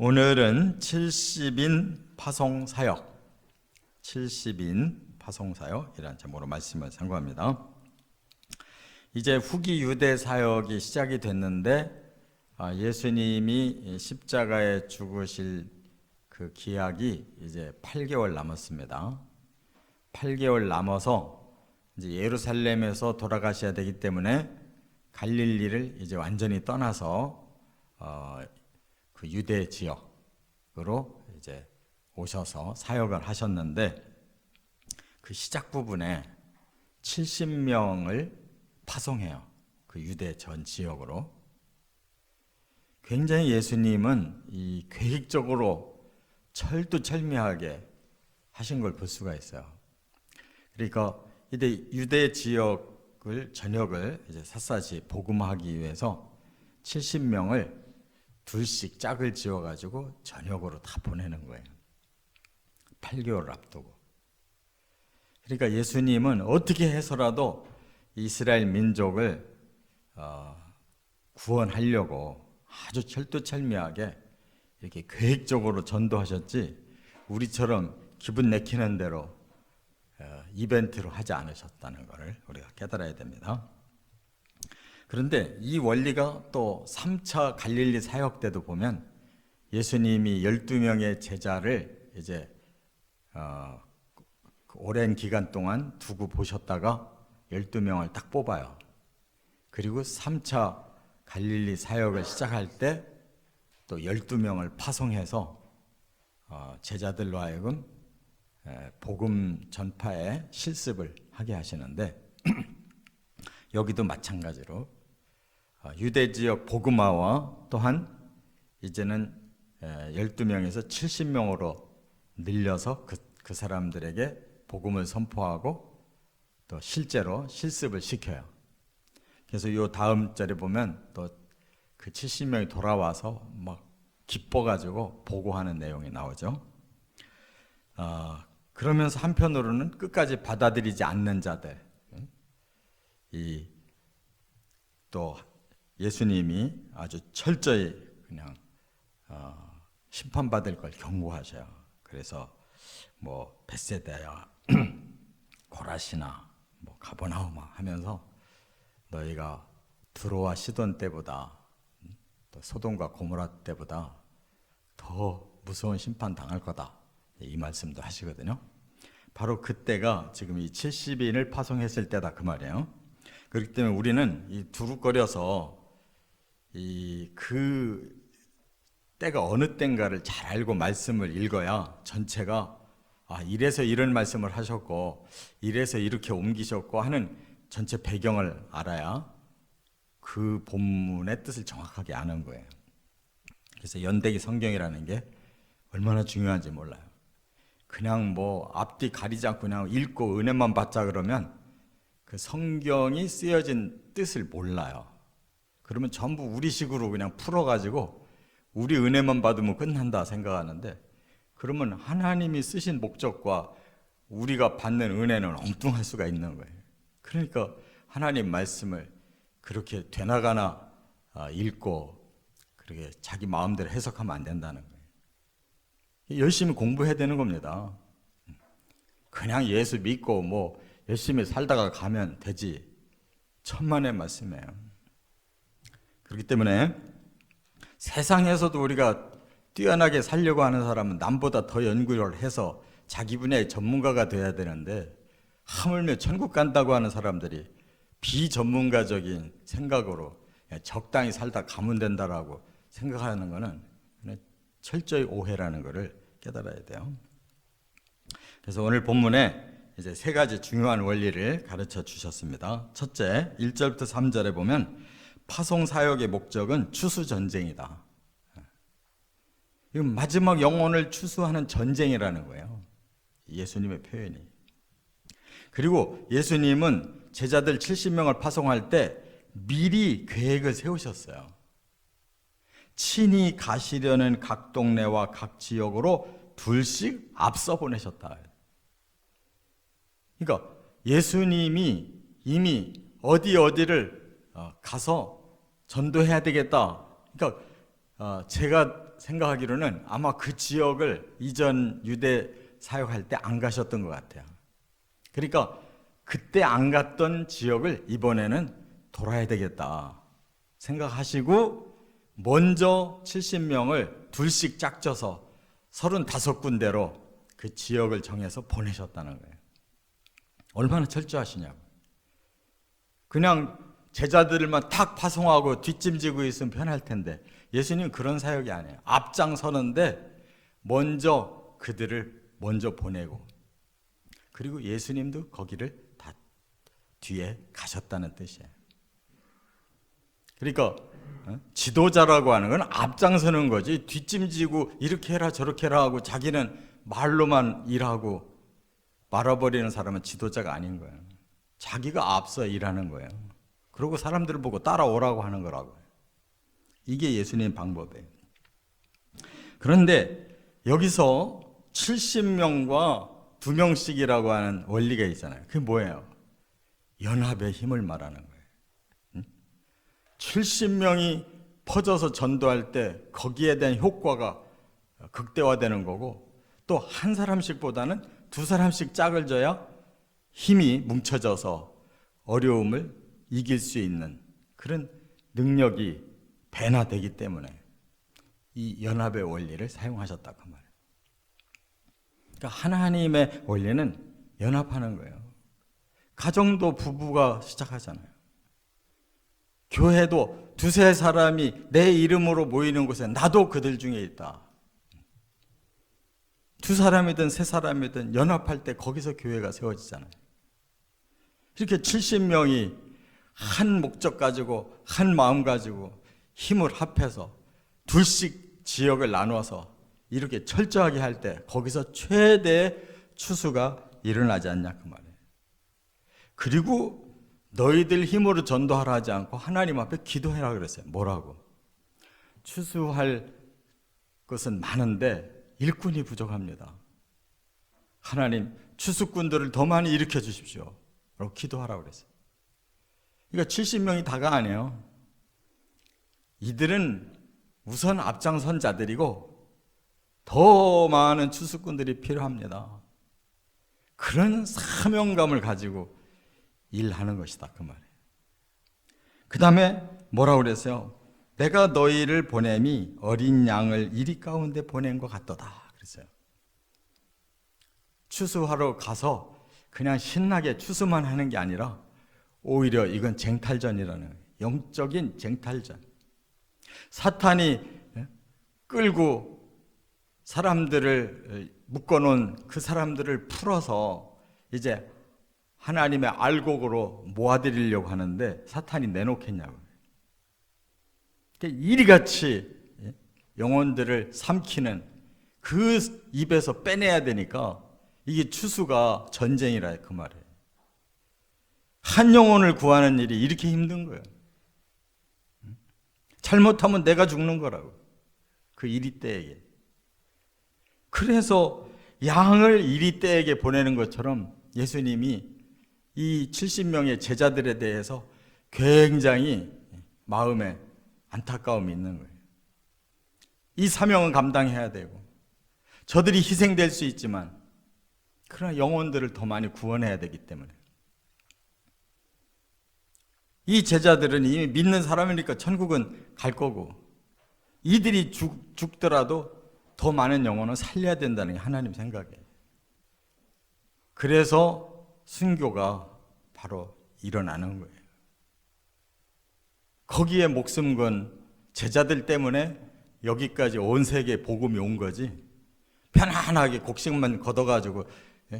오늘은 70인 파송사역, 70인 파송사역이라는 제목으로 말씀을 상고합니다. 이제 후기 유대 사역이 시작이 됐는데 예수님이 십자가에 죽으실 그 기약이 이제 8개월 남았습니다. 8개월 남아서 이제 예루살렘에서 돌아가셔야 되기 때문에 갈릴리를 이제 완전히 떠나서 그 유대 지역으로 이제 오셔서 사역을 하셨는데, 그 시작 부분에 70명을 파송해요. 그 유대 전 지역으로. 굉장히 예수님은 이 계획적으로 철두철미하게 하신 걸 볼 수가 있어요. 그러니까 이제 유대 지역을 전역을 이제 샅샅이 복음하기 위해서 70명을 둘씩 짝을 지어가지고 전역으로 다 보내는 거예요. 8개월 앞두고. 그러니까 예수님은 어떻게 해서라도 이스라엘 민족을 구원하려고 아주 철두철미하게 이렇게 계획적으로 전도하셨지, 우리처럼 기분 내키는 대로 이벤트로 하지 않으셨다는 것을 우리가 깨달아야 됩니다. 그런데 이 원리가 또 3차 갈릴리 사역 때도 보면 예수님이 12명의 제자를 이제 오랜 기간 동안 두고 보셨다가 12명을 딱 뽑아요. 그리고 3차 갈릴리 사역을 시작할 때 또 12명을 파송해서 제자들로 하여금 복음 전파에 실습을 하게 하시는데, 여기도 마찬가지로 유대 지역 복음화와 또한 이제는 12명에서 70명으로 늘려서 그 사람들에게 복음을 선포하고 또 실제로 실습을 시켜요. 그래서 이 다음 절에 보면 또 그 70명이 돌아와서 막 기뻐가지고 보고하는 내용이 나오죠. 그러면서 한편으로는 끝까지 받아들이지 않는 자들, 또 예수님이 아주 철저히 그냥 심판받을 걸 경고하셔요. 그래서 뭐 벳세다야, 고라시나, 뭐 가버나움 하면서 너희가 두로와 시돈 때보다, 또 소돔과 고모라 때보다 더 무서운 심판 당할 거다, 이 말씀도 하시거든요. 바로 그때가 지금 이 70인을 파송했을 때다, 그 말이에요. 그렇기 때문에 우리는 이 두루거려서 그 때가 어느 때인가를 잘 알고 말씀을 읽어야 전체가 이래서 이런 말씀을 하셨고 이래서 이렇게 옮기셨고 하는 전체 배경을 알아야 그 본문의 뜻을 정확하게 아는 거예요. 그래서 연대기 성경이라는 게 얼마나 중요한지 몰라요. 그냥 뭐 앞뒤 가리지 않고 그냥 읽고 은혜만 받자 그러면 그 성경이 쓰여진 뜻을 몰라요. 그러면 전부 우리식으로 그냥 풀어가지고 우리 은혜만 받으면 끝난다 생각하는데, 그러면 하나님이 쓰신 목적과 우리가 받는 은혜는 엉뚱할 수가 있는 거예요. 그러니까 하나님 말씀을 그렇게 되나가나 읽고 그렇게 자기 마음대로 해석하면 안 된다는 거예요. 열심히 공부해야 되는 겁니다. 그냥 예수 믿고 뭐 열심히 살다가 가면 되지, 천만의 말씀이에요. 그렇기 때문에 세상에서도 우리가 뛰어나게 살려고 하는 사람은 남보다 더 연구를 해서 자기 분야의 전문가가 돼야 되는데, 하물며 천국 간다고 하는 사람들이 비전문가적인 생각으로 적당히 살다 가면 된다라고 생각하는 것은 철저히 오해라는 것을 깨달아야 돼요. 그래서 오늘 본문에 이제 세 가지 중요한 원리를 가르쳐 주셨습니다. 첫째, 1절부터 3절에 보면 파송 사역의 목적은 추수 전쟁이다. 이건 마지막 영혼을 추수하는 전쟁이라는 거예요, 예수님의 표현이. 그리고 예수님은 제자들 70명을 파송할 때 미리 계획을 세우셨어요. 친히 가시려는 각 동네와 각 지역으로 둘씩 앞서 보내셨다. 그러니까 예수님이 이미 어디를 가서 전도해야 되겠다. 그러니까 제가 생각하기로는 아마 그 지역을 이전 유대 사역할 때 안 가셨던 것 같아요. 그러니까 그때 안 갔던 지역을 이번에는 돌아야 되겠다 생각하시고 먼저 70명을 둘씩 짝져서 35군데로 그 지역을 정해서 보내셨다는 거예요. 얼마나 철저하시냐고. 그냥 제자들만 탁 파송하고 뒷짐지고 있으면 편할 텐데 예수님은 그런 사역이 아니에요. 앞장서는데 먼저 그들을 먼저 보내고, 그리고 예수님도 거기를 다 뒤에 가셨다는 뜻이에요. 그러니까 지도자라고 하는 건 앞장서는 거지, 뒷짐지고 이렇게 해라 저렇게 해라 하고 자기는 말로만 일하고 말아버리는 사람은 지도자가 아닌 거예요. 자기가 앞서 일하는 거예요. 그리고 사람들을 보고 따라오라고 하는 거라고요. 이게 예수님 방법이에요. 그런데 여기서 70명과 2명씩이라고 하는 원리가 있잖아요. 그게 뭐예요? 연합의 힘을 말하는 거예요. 70명이 퍼져서 전도할 때 거기에 대한 효과가 극대화되는 거고, 또 한 사람씩보다는 2사람씩 짝을 져야 힘이 뭉쳐져서 어려움을 이길 수 있는 그런 능력이 배나되기 때문에 이 연합의 원리를 사용하셨다고 말해요. 그러니까 하나님의 원리는 연합하는 거예요. 가정도 부부가 시작하잖아요. 교회도 2-3사람이 내 이름으로 모이는 곳에 나도 그들 중에 있다. 2사람이든 3사람이든 연합할 때 거기서 교회가 세워지잖아요. 이렇게 70명이 한 목적 가지고 한 마음 가지고 힘을 합해서 둘씩 지역을 나눠서 이렇게 철저하게 할 때 거기서 최대의 추수가 일어나지 않냐 그 말이에요. 그리고 너희들 힘으로 전도하라 하지 않고 하나님 앞에 기도해라 그랬어요. 뭐라고? 추수할 것은 많은데 일꾼이 부족합니다. 하나님 추수꾼들을 더 많이 일으켜 주십시오 라고 기도하라고 그랬어요. 그러니까 70명이 다가 아니에요. 이들은 우선 앞장선 자들이고 더 많은 추수꾼들이 필요합니다. 그런 사명감을 가지고 일하는 것이다 그 말이에요. 그 다음에 뭐라고 그랬어요? 내가 너희를 보냄이 어린 양을 이리 가운데 보낸 것 같도다 그랬어요. 추수하러 가서 그냥 신나게 추수만 하는 게 아니라 오히려 이건 쟁탈전이라는 거예요. 영적인 쟁탈전. 사탄이 끌고 사람들을 묶어놓은 그 사람들을 풀어서 이제 하나님의 알곡으로 모아드리려고 하는데 사탄이 내놓겠냐고. 이리같이 영혼들을 삼키는 그 입에서 빼내야 되니까 이게 추수가 전쟁이라 그 말이에요. 한 영혼을 구하는 일이 이렇게 힘든 거예요. 잘못하면 내가 죽는 거라고. 그 이리떼에게. 그래서 양을 이리떼에게 보내는 것처럼 예수님이 이 70명의 제자들에 대해서 굉장히 마음에 안타까움이 있는 거예요. 이 사명은 감당해야 되고 저들이 희생될 수 있지만 그러나 영혼들을 더 많이 구원해야 되기 때문에 이 제자들은 이미 믿는 사람이니까 천국은 갈 거고 이들이 죽더라도 더 많은 영혼을 살려야 된다는 게 하나님 생각이에요. 그래서 순교가 바로 일어나는 거예요. 거기에 목숨 건 제자들 때문에 여기까지 온 세계에 복음이 온 거지, 편안하게 곡식만 걷어가지고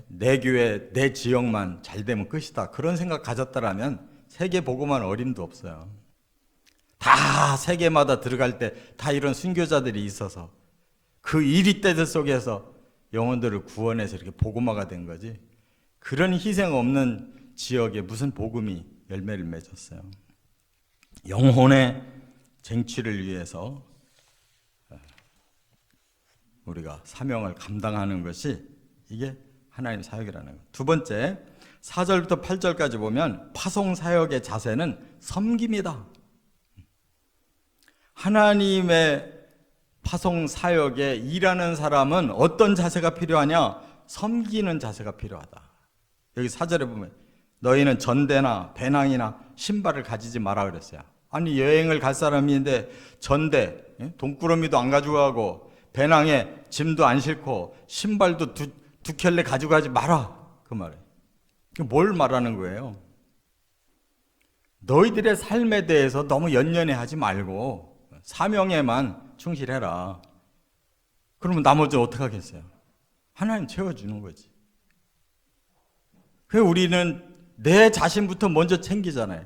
내 교회, 내 지역만 잘 되면 끝이다 그런 생각 가졌다라면 세계 복음한 어림도 없어요. 다 세계마다 들어갈 때 다 이런 순교자들이 있어서 그 이리떼들 속에서 영혼들을 구원해서 이렇게 복음화가 된 거지, 그런 희생 없는 지역에 무슨 복음이 열매를 맺었어요. 영혼의 쟁취를 위해서 우리가 사명을 감당하는 것이 이게 하나님 사역이라는 거예요. 두 번째, 4절부터 8절까지 보면 파송 사역의 자세는 섬김이다. 하나님의 파송 사역에 일하는 사람은 어떤 자세가 필요하냐? 섬기는 자세가 필요하다. 여기 4절에 보면 너희는 전대나 배낭이나 신발을 가지지 마라 그랬어요. 아니 여행을 갈 사람인데 전대, 돈꾸러미도 안 가져가고 배낭에 짐도 안 싣고 신발도 두 켤레 가져가지 마라 그 말이에요. 뭘 말하는 거예요? 너희들의 삶에 대해서 너무 연연해하지 말고 사명에만 충실해라. 그러면 나머지 어떻게 하겠어요? 하나님 채워주는 거지. 그래서 우리는 내 자신부터 먼저 챙기잖아요.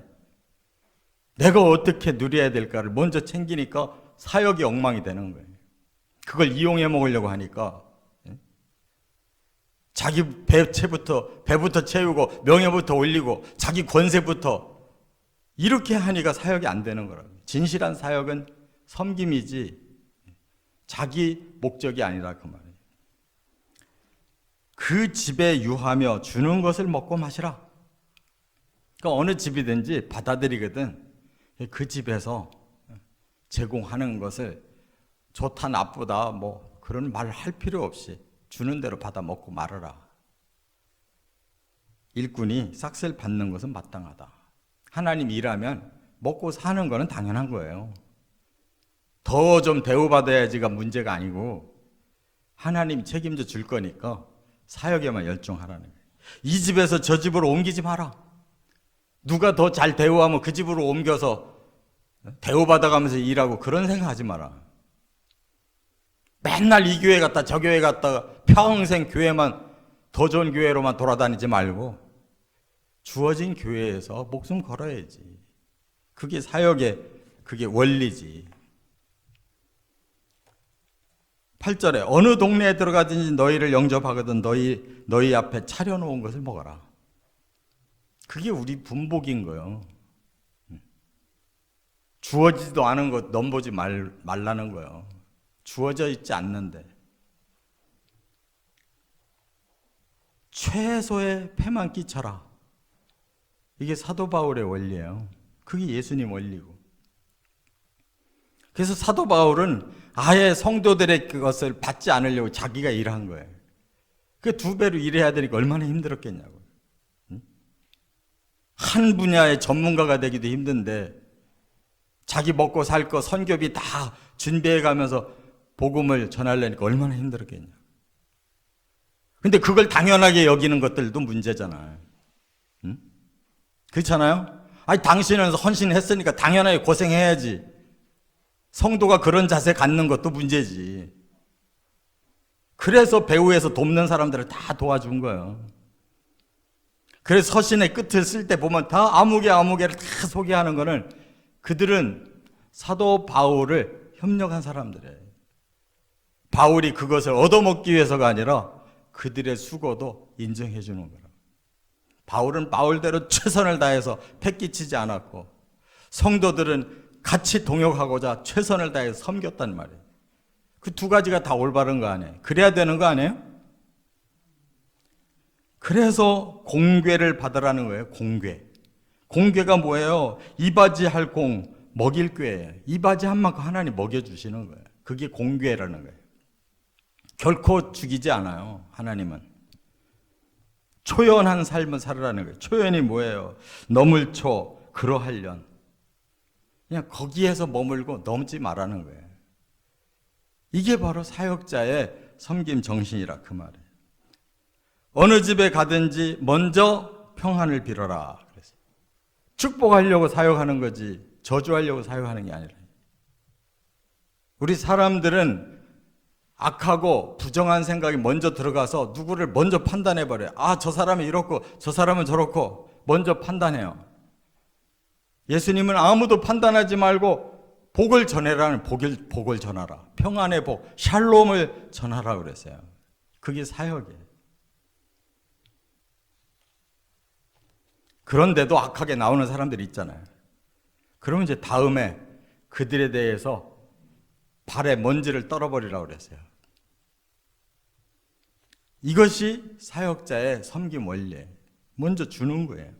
내가 어떻게 누려야 될까를 먼저 챙기니까 사역이 엉망이 되는 거예요. 그걸 이용해 먹으려고 하니까 자기 배부터 채우고 명예부터 올리고 자기 권세부터 이렇게 하니까 사역이 안 되는 거라고요. 진실한 사역은 섬김이지 자기 목적이 아니라 그 말이에요. 그 집에 유하며 주는 것을 먹고 마시라. 그러니까 어느 집이든지 받아들이거든 그 집에서 제공하는 것을 좋다 나쁘다 뭐 그런 말 할 필요 없이 주는 대로 받아 먹고 말아라. 일꾼이 싹쓸 받는 것은 마땅하다. 하나님 일하면 먹고 사는 거는 당연한 거예요. 더 좀 대우받아야지가 문제가 아니고 하나님 책임져 줄 거니까 사역에만 열중하라는 거예요. 이 집에서 저 집으로 옮기지 마라. 누가 더 잘 대우하면 그 집으로 옮겨서 대우받아가면서 일하고 그런 생각하지 마라. 맨날 이 교회 갔다 저 교회 갔다가 평생 교회만 더 좋은 교회로만 돌아다니지 말고 주어진 교회에서 목숨 걸어야지. 그게 사역의 그게 원리지. 8절에 어느 동네에 들어가든지 너희를 영접하거든 너희 앞에 차려놓은 것을 먹어라. 그게 우리 분복인 거예요. 주어지지도 않은 것 넘보지 말라는 거예요. 주어져 있지 않는데 최소의 패만 끼쳐라. 이게 사도 바울의 원리예요. 그게 예수님 원리고. 그래서 사도 바울은 아예 성도들의 그것을 받지 않으려고 자기가 일한 거예요. 그 두 배로 일해야 되니까 얼마나 힘들었겠냐고. 한 분야의 전문가가 되기도 힘든데 자기 먹고 살 거 선교비 다 준비해 가면서 복음을 전하려니까 얼마나 힘들었겠냐. 근데 그걸 당연하게 여기는 것들도 문제잖아요. 응? 그렇잖아요? 아니 당신은 헌신했으니까 당연하게 고생해야지. 성도가 그런 자세 갖는 것도 문제지. 그래서 배후에서 돕는 사람들을 다 도와준 거예요. 그래서 서신의 끝을 쓸 때 보면 다 아무개를 다 소개하는 거는 그들은 사도 바울을 협력한 사람들이에요. 바울이 그것을 얻어먹기 위해서가 아니라 그들의 수고도 인정해 주는 거라고. 바울은 바울대로 최선을 다해서 패기치지 않았고 성도들은 같이 동역하고자 최선을 다해서 섬겼단 말이에요. 그 두 가지가 다 올바른 거 아니에요? 그래야 되는 거 아니에요? 그래서 공궤를 받으라는 거예요. 공궤가 뭐예요? 이바지 할 공 먹일 꾀예요. 이바지 한 만큼 하나님 먹여주시는 거예요. 그게 공궤라는 거예요. 결코 죽이지 않아요. 하나님은 초연한 삶을 살으라는 거예요. 초연이 뭐예요? 너물초 그러하련. 그냥 거기에서 머물고 넘지 말라는 거예요. 이게 바로 사역자의 섬김 정신이라 그 말이에요. 어느 집에 가든지 먼저 평안을 빌어라. 그랬어요. 축복하려고 사역하는 거지 저주하려고 사역하는 게 아니라. 우리 사람들은 악하고 부정한 생각이 먼저 들어가서 누구를 먼저 판단해버려요. 아, 저 사람은 이렇고 저 사람은 저렇고 먼저 판단해요. 예수님은 아무도 판단하지 말고 복을 전해라는 복을 전하라. 평안의 복, 샬롬을 전하라 그랬어요. 그게 사역이에요. 그런데도 악하게 나오는 사람들이 있잖아요. 그러면 이제 다음에 그들에 대해서 발에 먼지를 떨어버리라고 그랬어요. 이것이 사역자의 섬김 원리예요. 먼저 주는 거예요.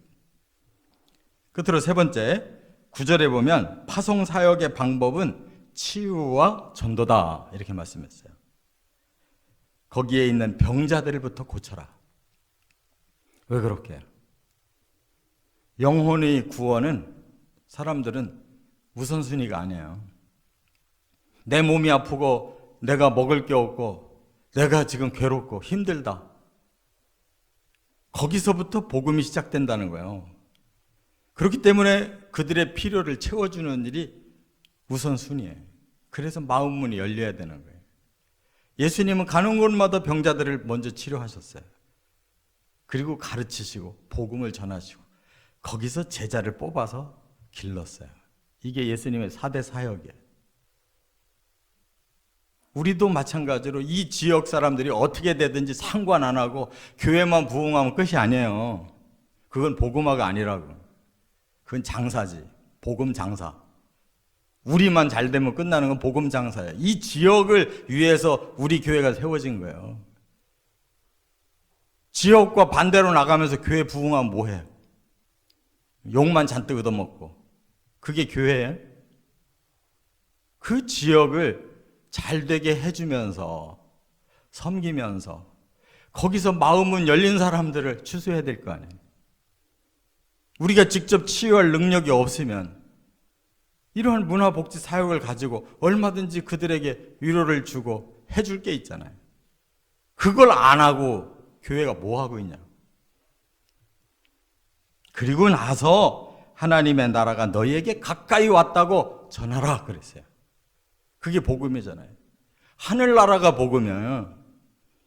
끝으로 세 번째, 9절에 보면 파송 사역의 방법은 치유와 전도다 이렇게 말씀했어요. 거기에 있는 병자들부터 고쳐라. 왜 그렇게? 영혼의 구원은 사람들은 우선순위가 아니에요. 내 몸이 아프고 내가 먹을 게 없고 내가 지금 괴롭고 힘들다. 거기서부터 복음이 시작된다는 거예요. 그렇기 때문에 그들의 필요를 채워주는 일이 우선순위예요. 그래서 마음문이 열려야 되는 거예요. 예수님은 가는 곳마다 병자들을 먼저 치료하셨어요. 그리고 가르치시고 복음을 전하시고 거기서 제자를 뽑아서 길렀어요. 이게 예수님의 4대 사역이에요. 우리도 마찬가지로 이 지역 사람들이 어떻게 되든지 상관 안 하고 교회만 부흥하면 끝이 아니에요. 그건 복음화가 아니라고. 그건 장사지. 복음 장사. 우리만 잘 되면 끝나는 건 복음 장사예요. 이 지역을 위해서 우리 교회가 세워진 거예요. 지역과 반대로 나가면서 교회 부흥하면 뭐해? 욕만 잔뜩 얻어먹고. 그게 교회예요? 그 지역을 잘 되게 해주면서 섬기면서 거기서 마음은 열린 사람들을 추수해야 될 거 아니에요. 우리가 직접 치유할 능력이 없으면 이러한 문화복지 사역을 가지고 얼마든지 그들에게 위로를 주고 해줄 게 있잖아요. 그걸 안 하고 교회가 뭐 하고 있냐. 그리고 나서 하나님의 나라가 너희에게 가까이 왔다고 전하라 그랬어요. 그게 복음이잖아요. 하늘나라가 복음이에요.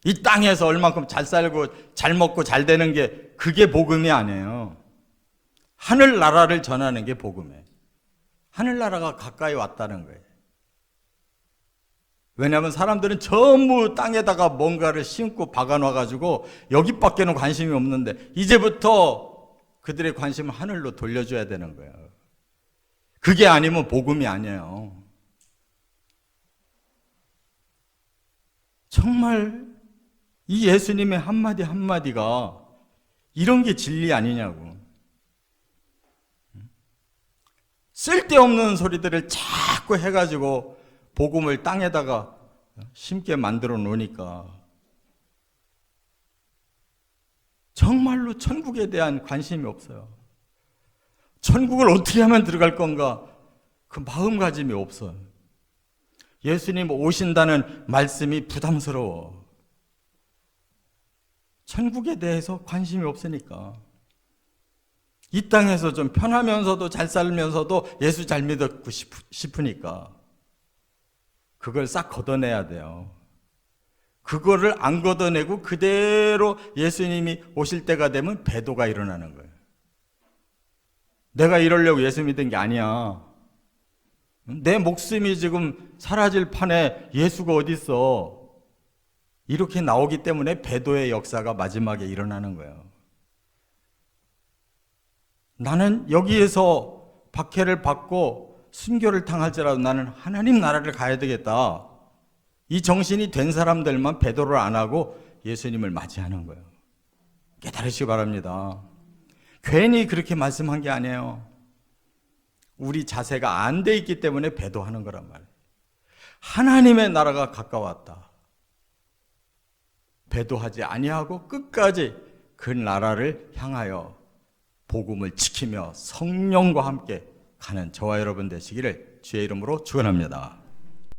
이 땅에서 얼만큼 잘 살고 잘 먹고 잘 되는 게 그게 복음이 아니에요. 하늘나라를 전하는 게 복음이에요. 하늘나라가 가까이 왔다는 거예요. 왜냐하면 사람들은 전부 땅에다가 뭔가를 심고 박아놔가지고 여기밖에는 관심이 없는데 이제부터 그들의 관심을 하늘로 돌려줘야 되는 거예요. 그게 아니면 복음이 아니에요. 정말 이 예수님의 한마디 한마디가 이런 게 진리 아니냐고. 쓸데없는 소리들을 자꾸 해가지고 복음을 땅에다가 심게 만들어 놓으니까 정말로 천국에 대한 관심이 없어요. 천국을 어떻게 하면 들어갈 건가 그 마음가짐이 없어요. 예수님 오신다는 말씀이 부담스러워. 천국에 대해서 관심이 없으니까. 이 땅에서 좀 편하면서도 잘 살면서도 예수 잘 믿고 싶으니까 그걸 싹 걷어내야 돼요. 그거를 안 걷어내고 그대로 예수님이 오실 때가 되면 배도가 일어나는 거예요. 내가 이러려고 예수 믿은 게 아니야. 내 목숨이 지금 사라질 판에 예수가 어디 있어? 이렇게 나오기 때문에 배도의 역사가 마지막에 일어나는 거예요. 나는 여기에서 박해를 받고 순교를 당할지라도 나는 하나님 나라를 가야 되겠다. 이 정신이 된 사람들만 배도를 안 하고 예수님을 맞이하는 거예요. 깨달으시기 바랍니다. 괜히 그렇게 말씀한 게 아니에요. 우리 자세가 안 돼 있기 때문에 배도하는 거란 말이에요. 하나님의 나라가 가까웠다. 배도하지 아니하고 끝까지 그 나라를 향하여 복음을 지키며 성령과 함께 가는 저와 여러분 되시기를 주의 이름으로 축원합니다.